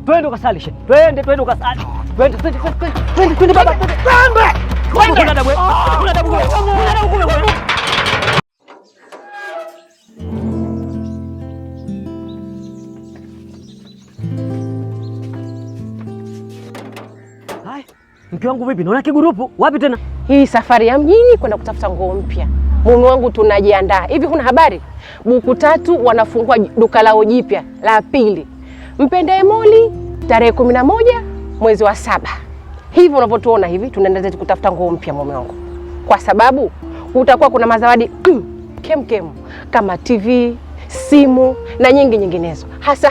twende ukasalishe. Twende ukasali. Twende baba. Twende adabu. Kuna adabu wewe. Hai, mke wangu vipi? Naona kigurupu. Wapi tena? Hii safari ya mjini kwenda kutafuta nguo mpya. Mume wangu tunajiandaa. Hivi kuna habari? Buku Tatu wanafungua duka lao jipya la pili. Mpende Moli tarehe 11 mwezi wa 7. Hivi unavyotuona hivi tunaenda zetu kutafuta nguo mpya mume wangu. Kwa sababu utakuwa kuna mazawadi kem kama TV, simu na nyinginezo.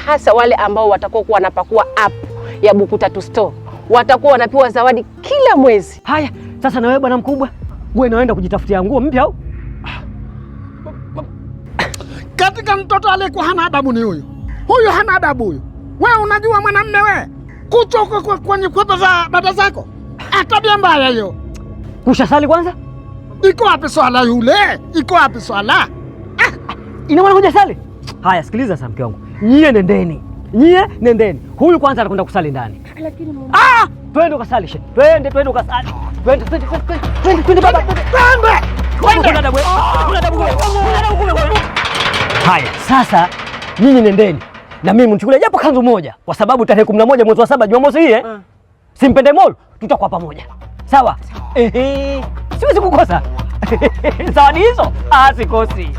Hasa wale ambao watakuwa wanapakua app ya Buku Tatu Store. Watakuwa wanapewa zawadi kila mwezi. Haya, sasa na wewe bwana mkubwa, wewe naenda kujitafutia nguo mpya au? Katika mtoto aliyekuwa hana adabu ni huyu. Huyu hana adabu huyu. Wewe unajua mwanamume wewe kuchoka kwenye kwapa za dada zako. Tabia mbaya hiyo. Kushasali kwanza? Iko wapi swala yule? Iko wapi swala? Ina maana hujasali? Haya, sikiliza sasa mke wangu. Nyie nendeni. Huyu kwanza anakwenda kusali ndani. Lakini twende ukasalishe. Twende ukasali. Twende baba. Kuna adabu. Haya, sasa nyinyi nendeni. Na mimi mnichukulie japo kanzu moja kwa sababu tarehe 11 mwezi wa 7 Jumamosi hii Simpende Mall tutakuwa pamoja. Sawa? Siwezi kukosa. Zawadi hizo? Sikosi.